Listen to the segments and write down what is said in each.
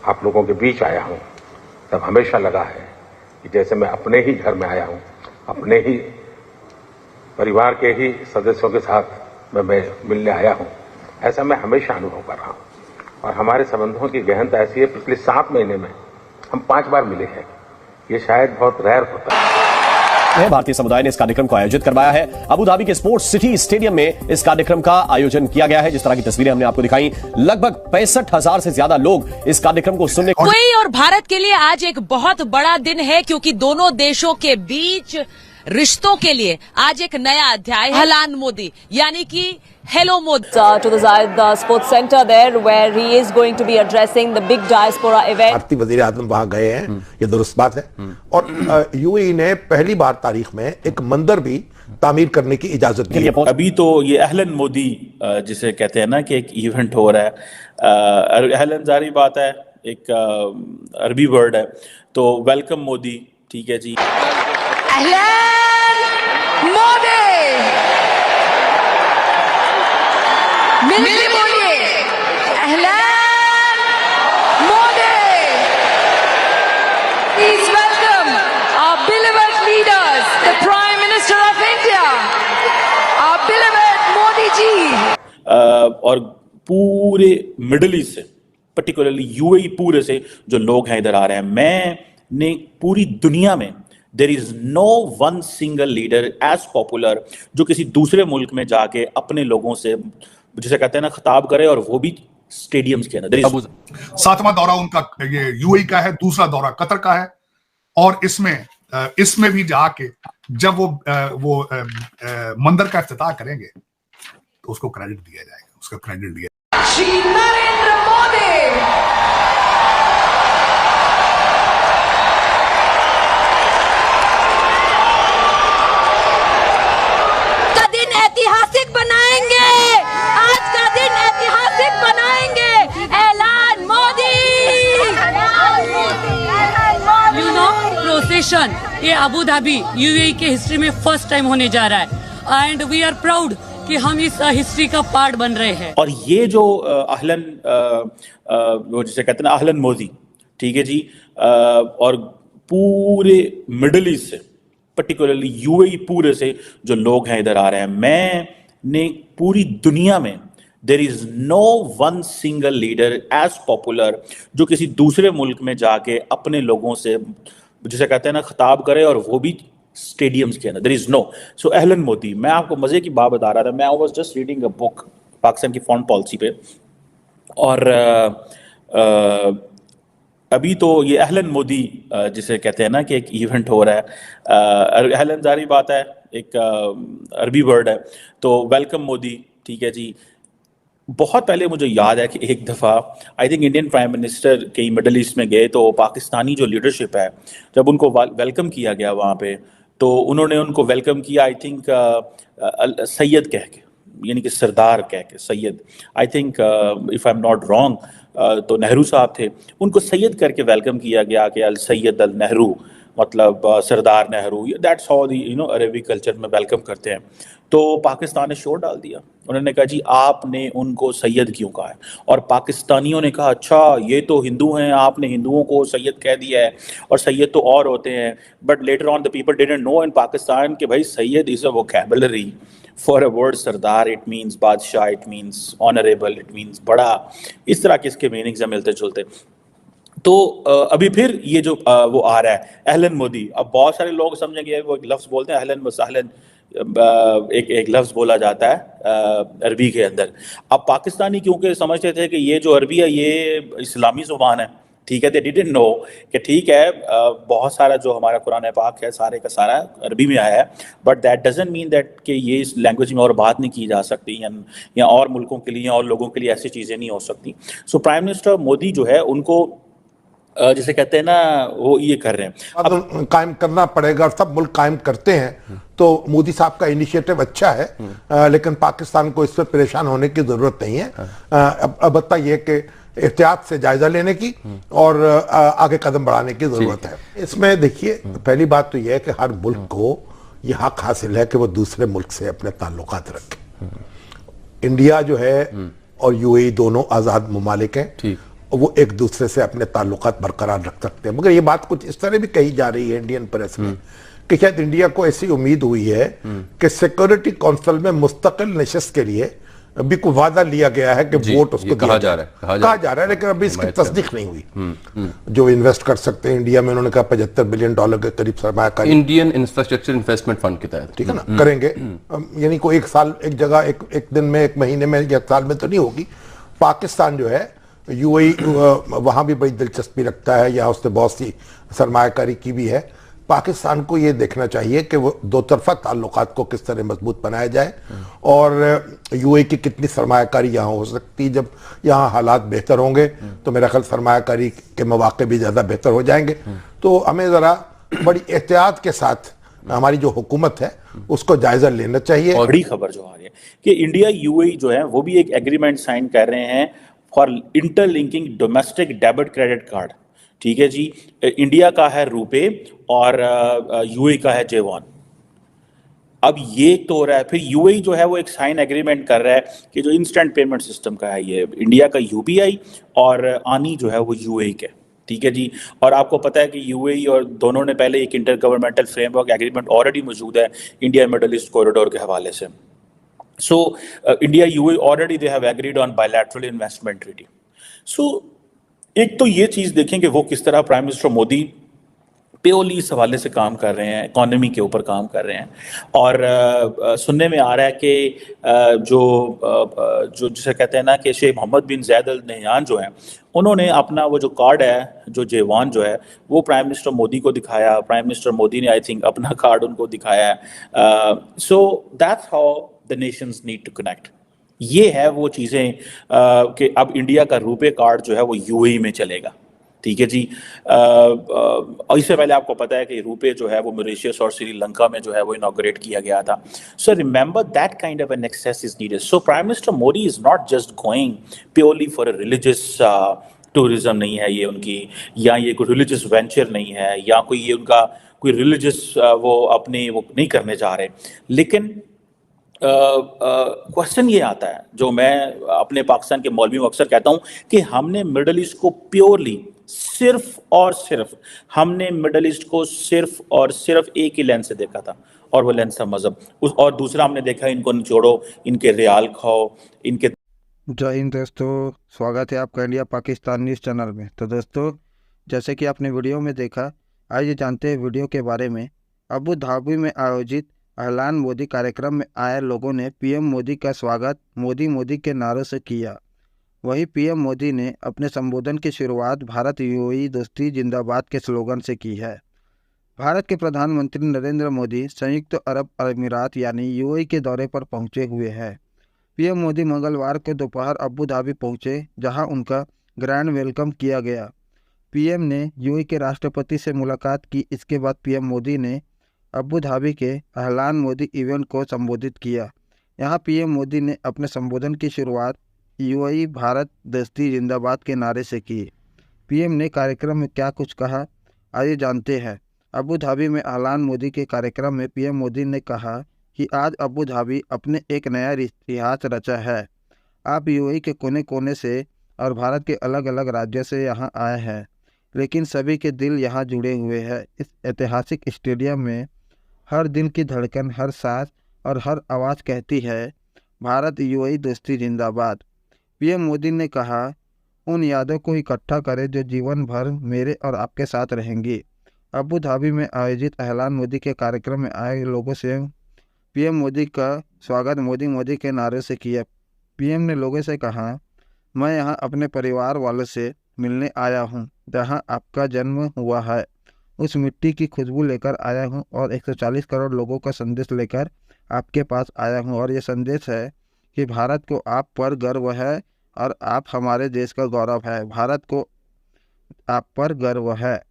आप लोगों के बीच आया हूं, तब हमेशा लगा है कि जैसे मैं अपने ही घर में आया हूं, अपने ही परिवार के ही सदस्यों के साथ मैं मिलने आया हूं, ऐसा मैं हमेशा अनुभव कर रहा हूं। और हमारे संबंधों की गहनता ऐसी है, पिछले 7 महीने में हम 5 बार मिले हैं। ये शायद बहुत रेयर होता है। भारतीय समुदाय ने इस कार्यक्रम को आयोजित करवाया है। अबू धाबी के स्पोर्ट्स सिटी स्टेडियम में इस कार्यक्रम का आयोजन किया गया है। जिस तरह की तस्वीरें हमने आपको दिखाई, लगभग 65,000 से ज्यादा लोग इस कार्यक्रम को सुनने। यूएई और भारत के लिए आज एक बहुत बड़ा दिन है, क्योंकि दोनों देशों के बीच रिश्तों के लिए आज एक नया अध्याय है। हलान मोदी यानी कि hello Modi to the Zayed Sports Center there, where he is going to be addressing the big diaspora event. भारतीय वजीर आज़म वहां गए हैं, ये दुरुस्त बात है। और यूएई ने पहली बार तारीख में एक मंदिर भी तामीर करने की इजाजत दी है। अभी तो ये अहलन मोदी जिसे कहते हैं ना कि एक इवेंट हो रहा है। अहलन जारी बात है, एक अरबी वर्ड है, तो वेलकम मोदी, ठीक है जी। मिलके बोलिए अहलन Modi. Please welcome our beloved leaders, the Prime Minister of India, our beloved Modi ji। और पूरे मिडिल ईस्ट से, पर्टिकुलरली यूएई पूरे से जो लोग हैं इधर आ रहे हैं। मैंने पूरी दुनिया में there is no one single leader as popular जो किसी दूसरे मुल्क में जाके अपने लोगों से, जिसे कहते हैं ना, खिताब करे, और वो भी स्टेडियम्स के अंदर। 7वां दौरा उनका ये यूएई का है, दूसरा दौरा कतर का है। और इसमें भी जाके जब वो मंदिर का इफ्तिताह करेंगे तो उसको क्रेडिट दिया जाएगा, उसका क्रेडिट दिया। श्री नरेंद्र मोदी का दिन ऐतिहासिक बनाएंगे, आज का दिन ऐतिहासिक बनाएंगे। ऐलान मोदी। यू नो प्रोसेशन ये अबू धाबी यूएई के हिस्ट्री में फर्स्ट टाइम होने जा रहा है, एंड वी आर प्राउड कि हम इस हिस्ट्री का पार्ट बन रहे हैं। और ये जो अहलन वो जिसे कहते हैं ना अहलन मोदी, ठीक है जी। और पूरे मिडिल ईस्ट से, पर्टिकुलरली यूएई पूरे से जो लोग हैं इधर आ रहे हैं। मैंने पूरी दुनिया में there is no one single leader as popular जो किसी दूसरे मुल्क में जाके अपने लोगों से, जिसे कहते हैं ना, खिताब करे, और वो भी स्टेडियम्स के अंदर। There is no. सो अहलन मोदी, मैं आपको मजे की बात बता रहा था। मैं I was just reading a book Pakistan की फॉरेन पॉलिसी पे, और अभी तो ये अहलन मोदी जिसे कहते हैं ना कि एक इवेंट हो रहा है। अहलन जारी बात है, एक अरबी वर्ड है, तो वेलकम मोदी, ठीक है जी। बहुत पहले मुझे याद है कि एक दफ़ा I think Indian prime minister कहीं मिडल ईस्ट में गए, तो पाकिस्तानी जो लीडरशिप है, जब उनको वेलकम किया गया वहाँ पे, तो उन्होंने उनको वेलकम किया आई थिंक सैयद कह के, यानी कि सरदार कह के, Syed. I think if I am not wrong, तो नेहरू साहब थे, उनको सैयद करके वेलकम किया गया कि अल सैयद अल नेहरू, मतलब सरदार नेहरू। दैट्स हाउ दी अरबी कल्चर में वेलकम करते हैं। तो पाकिस्तान ने शोर डाल दिया, उन्होंने कहा जी आपने उनको सैयद क्यों कहा है? और पाकिस्तानियों ने कहा अच्छा ये तो हिंदू हैं, आपने हिंदुओं को सैयद कह दिया है, और सैयद तो और होते हैं। But later on the people didn't know in Pakistan कि भाई Syed is a vocabulary for a word sardar. It means badshah, it means honourable, it means bada. इस तरह के इसके मीनिंग्स हैं मिलते जुलते। तो अभी फिर ये जो वो आ रहा है अहलन मोदी, अब बहुत सारे लोग समझेंगे, वो एक लफ्ज़ बोलते हैं अहलन वसहलन, एक लफ्ज़ बोला जाता है अरबी के अंदर। अब पाकिस्तानी क्योंकि समझते थे कि ये जो अरबी है ये इस्लामी ज़ुबान है, ठीक है, दे डिडंट नो कि ठीक है बहुत सारा जो हमारा कुरान पाक है सारे का सारा अरबी में आया है, but that doesn't mean that कि ये इस लैंग्वेज में और बात नहीं की जा सकती, या और मुल्कों के लिए और लोगों के लिए ऐसी चीज़ें नहीं हो सकती। सो प्राइम मिनिस्टर मोदी जो है उनको जिसे कहते हैं ना वो ये कर रहे हैं। अब कायम करना पड़ेगा, और सब मुल्क कायम करते हैं, तो मोदी साहब का इनिशिएटिव अच्छा है, लेकिन पाकिस्तान को इस पर परेशान होने की जरूरत नहीं है। अब बताइए कि एहतियात से जायजा लेने की और आगे कदम बढ़ाने की जरूरत है। इसमें देखिए पहली बात तो यह है कि हर मुल्क को यह हक हासिल है कि वो दूसरे मुल्क से अपने ताल्लुकात रखे। इंडिया जो है और यूएई दोनों आजाद ममालिक हैं, वो एक दूसरे से अपने ताल्लुकात बरकरार रख सकते हैं। मगर ये बात कुछ इस तरह भी कही जा रही है इंडियन प्रेस में कि शायद इंडिया को ऐसी उम्मीद हुई है कि सिक्योरिटी काउंसिल में मुस्तकिल नशिस्त के लिए अभी कोई वादा लिया गया है कि वोट उसको कहा जा रहा है, लेकिन अभी इसकी तस्दीक नहीं हुई। जो इन्वेस्ट कर सकते हैं इंडिया में, उन्होंने कहा $75 बिलियन के करीब सरमायाकारी इंडियन इंफ्रास्ट्रक्चर इन्वेस्टमेंट फंड के तहत, ठीक है ना, करेंगे। यानी कोई एक साल, एक जगह, एक दिन में, एक महीने में या साल में तो नहीं होगी। पाकिस्तान जो है, यूएई वहां भी बड़ी दिलचस्पी रखता है, या उसने बहुत सी सरमायाकारी की भी है। पाकिस्तान को ये देखना चाहिए कि वो दो तरफा ताल्लुकात को किस तरह मजबूत बनाया जाए, और यूएई की कितनी सरमायाकारी यहाँ हो सकती है। जब यहाँ हालात बेहतर होंगे तो मेरा ख्याल सरमायाकारी के मौके भी ज़्यादा बेहतर हो जाएंगे। तो हमें ज़रा बड़ी एहतियात के साथ हमारी जो हुकूमत है उसको जायजा लेना चाहिए। और बड़ी खबर जो आ रही है कि इंडिया यूएई जो है वो भी एक एग्रीमेंट साइन कर रहे हैं for interlinking domestic debit credit card. ठीक है जी, इंडिया का है रुपे और यूएई का है जेवान। अब ये तो हो रहा है, फिर यूएई जो है वो एक साइन एग्रीमेंट कर रहा है कि जो इंस्टेंट पेमेंट सिस्टम का है, ये इंडिया का यूपीआई और आनी जो है वो यूएई के। ठीक है जी, और आपको पता है कि यूएई और दोनों ने पहले एक inter governmental framework agreement already मौजूद है इंडिया मिडल ईस्ट कॉरिडोर के हवाले से। So India UAE already they have agreed on bilateral investment treaty. So एक तो ये चीज देखें कि वो किस तरह प्राइम मिनिस्टर मोदी प्योरली इस हवाले से काम कर रहे हैं, इकोनॉमी के ऊपर काम कर रहे हैं। और सुनने में आ रहा है कि जो जिसे कहते हैं ना कि शेख मोहम्मद बिन ज़ायद अल नहयान जो हैं, उन्होंने अपना वो जो कार्ड है, जो जेवान जो है, वो प्राइम मिनिस्टर मोदी को दिखाया। प्राइम मिनिस्टर मोदी ने आई थिंक अपना कार्ड उनको दिखाया है। So that's how the nations need to connect. ये है वो चीज़ें कि अब इंडिया का रुपे कार्ड जो है वो यूएई में चलेगा। ठीक है जी, इससे पहले आपको पता है कि रुपे जो है वो मॉरिशस और श्रीलंका में जो है वो इनॉग्रेट किया गया था। So remember that kind of an access is needed. So prime minister Modi is not just going purely for a religious tourism नहीं है ये उनकी, या ये कोई रिलीजियस वेंचर नहीं है, या कोई ये उनका कोई रिलीजियस वो अपने वो नहीं करने जा रहे। लेकिन क्वेश्चन ये आता है जो मैं अपने पाकिस्तान के मौलवियों अक्सर कहता हूँ कि हमने मिडल ईस्ट को प्योरली सिर्फ और सिर्फ एक ही लेंस से देखा था, और वो लेंस था मजहब। और दूसरा हमने देखा इनको निचोड़ो, इनके रियाल खाओ, इनके। जय हिंद दोस्तों, स्वागत है आपका इंडिया पाकिस्तान न्यूज़ चैनल में। तो दोस्तों, जैसे कि आपने वीडियो में देखा, आइए जानते हैं वीडियो के बारे में। अबू धाबी में आयोजित अहलान मोदी कार्यक्रम में आए लोगों ने पीएम मोदी का स्वागत मोदी मोदी के नारों से किया। वहीं पीएम मोदी ने अपने संबोधन की शुरुआत भारत यूएई दोस्ती जिंदाबाद के स्लोगन से की है। भारत के प्रधानमंत्री नरेंद्र मोदी संयुक्त अरब अमीरात यानी यूएई के दौरे पर पहुंचे हुए हैं। पीएम मोदी मंगलवार को दोपहर अबू धाबी पहुंचे, जहां उनका ग्रैंड वेलकम किया गया। पीएम ने यूएई के राष्ट्रपति से मुलाकात की। इसके बाद पीएम मोदी ने अबू धाबी के अहलान मोदी इवेंट को संबोधित किया। यहां पीएम मोदी ने अपने संबोधन की शुरुआत यूएई भारत दोस्ती जिंदाबाद के नारे से की। पीएम ने कार्यक्रम में क्या कुछ कहा, आइए जानते हैं। अबू धाबी में अहलान मोदी के कार्यक्रम में पीएम मोदी ने कहा कि आज अबू धाबी अपने एक नया इतिहास रचा है। आप यूएई के कोने कोने से और भारत के अलग अलग राज्यों से यहाँ आए हैं, लेकिन सभी के दिल यहाँ जुड़े हुए हैं। इस ऐतिहासिक स्टेडियम में हर दिल की धड़कन, हर सांस और हर आवाज़ कहती है, भारत यूएई दोस्ती जिंदाबाद। पीएम मोदी ने कहा, उन यादों को इकट्ठा करें जो जीवन भर मेरे और आपके साथ रहेंगी। अबू धाबी में आयोजित अहलान मोदी के कार्यक्रम में आए लोगों से पीएम मोदी का स्वागत मोदी मोदी के नारे से किया। पीएम ने लोगों से कहा, मैं यहाँ अपने परिवार वालों से मिलने आया हूँ, जहाँ आपका जन्म हुआ है। उस मिट्टी की खुशबू लेकर आया हूँ और 140 करोड़ लोगों का संदेश लेकर आपके पास आया हूँ। और ये संदेश है कि भारत को आप पर गर्व है और आप हमारे देश का गौरव है। भारत को आप पर गर्व है।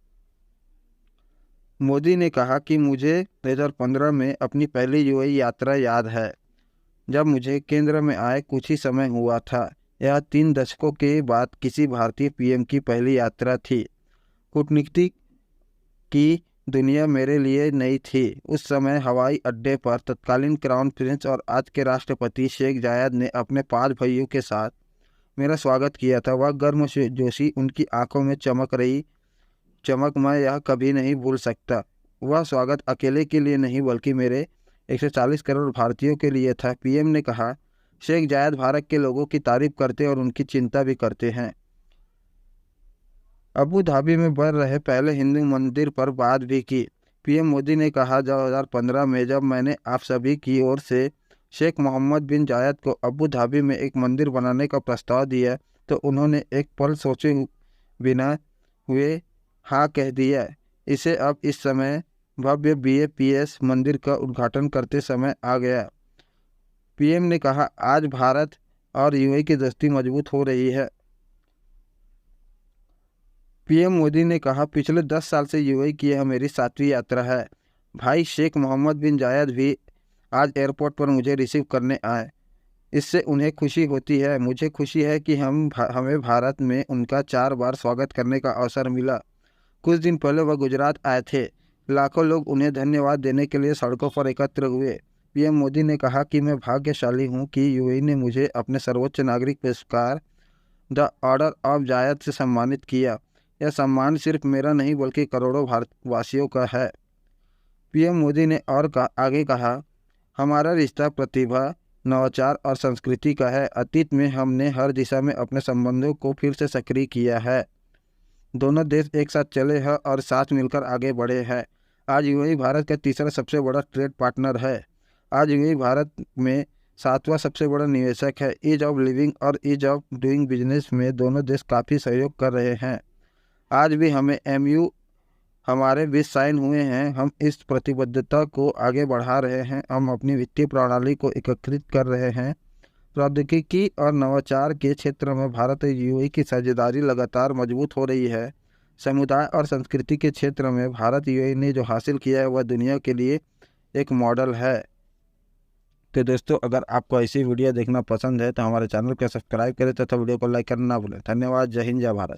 मोदी ने कहा कि मुझे 2015 में अपनी पहली यूएई यात्रा याद है, जब मुझे केंद्र में आए कुछ ही समय हुआ था। यह 3 दशकों के बाद किसी भारतीय पीएम की पहली यात्रा थी। कूटनीति की दुनिया मेरे लिए नई थी। उस समय हवाई अड्डे पर तत्कालीन क्राउन प्रिंस और आज के राष्ट्रपति शेख जायद ने अपने 5 भाइयों के साथ मेरा स्वागत किया था। वह गर्मजोशी, उनकी आंखों में चमक मैं यह कभी नहीं भूल सकता। वह स्वागत अकेले के लिए नहीं बल्कि मेरे 140 करोड़ भारतीयों के लिए था। पीएम ने कहा, शेख जायद भारत के लोगों की तारीफ करते और उनकी चिंता भी करते हैं। अबू धाबी में बन रहे पहले हिंदू मंदिर पर बात भी की। पीएम मोदी ने कहा, 2015 में जब मैंने आप सभी की ओर से शेख मोहम्मद बिन जायद को अबू धाबी में एक मंदिर बनाने का प्रस्ताव दिया तो उन्होंने एक पल सोचे बिना हुए हाँ कह दिया। इसे अब इस समय भव्य BAPS मंदिर का उद्घाटन करते समय आ गया। पीएम ने कहा, आज भारत और UAE की दोस्ती मजबूत हो रही है। पीएम मोदी ने कहा, पिछले 10 साल से UAE की यह मेरी 7वीं यात्रा है। भाई शेख मोहम्मद बिन जायद भी आज एयरपोर्ट पर मुझे रिसीव करने आए। इससे उन्हें खुशी होती है। मुझे खुशी है कि हमें भारत में उनका 4 बार स्वागत करने का अवसर मिला। कुछ दिन पहले वह गुजरात आए थे। लाखों लोग उन्हें धन्यवाद देने के लिए सड़कों पर एकत्र हुए। पीएम मोदी ने कहा कि मैं भाग्यशाली हूं कि UAE ने मुझे अपने सर्वोच्च नागरिक पुरस्कार द ऑर्डर ऑफ जायद से सम्मानित किया। यह सम्मान सिर्फ मेरा नहीं बल्कि करोड़ों भारतवासियों का है। पीएम मोदी ने और आगे कहा, हमारा रिश्ता प्रतिभा, नवाचार और संस्कृति का है। अतीत में हमने हर दिशा में अपने संबंधों को फिर से सक्रिय किया है। दोनों देश एक साथ चले हैं और साथ मिलकर आगे बढ़े हैं। आज UAE भारत का तीसरा सबसे बड़ा ट्रेड पार्टनर है। आज UAE भारत में 7वां सबसे बड़ा निवेशक है। ईज ऑफ लिविंग और ईज ऑफ डूइंग बिजनेस में दोनों देश काफ़ी सहयोग कर रहे हैं। आज भी हमें MU हमारे बीच साइन हुए हैं। हम इस प्रतिबद्धता को आगे बढ़ा रहे हैं। हम अपनी वित्तीय प्रणाली को एकीकृत कर रहे हैं। प्रौद्योगिकी और नवाचार के क्षेत्र में भारत और UAE की साझेदारी लगातार मजबूत हो रही है। समुदाय और संस्कृति के क्षेत्र में भारत UAE ने जो हासिल किया है वह दुनिया के लिए एक मॉडल है। तो दोस्तों, अगर आपको ऐसी वीडियो देखना पसंद है तो हमारे चैनल को सब्सक्राइब करें तथा वीडियो को लाइक करना ना भूलें। धन्यवाद। जय हिंद, जय भारत।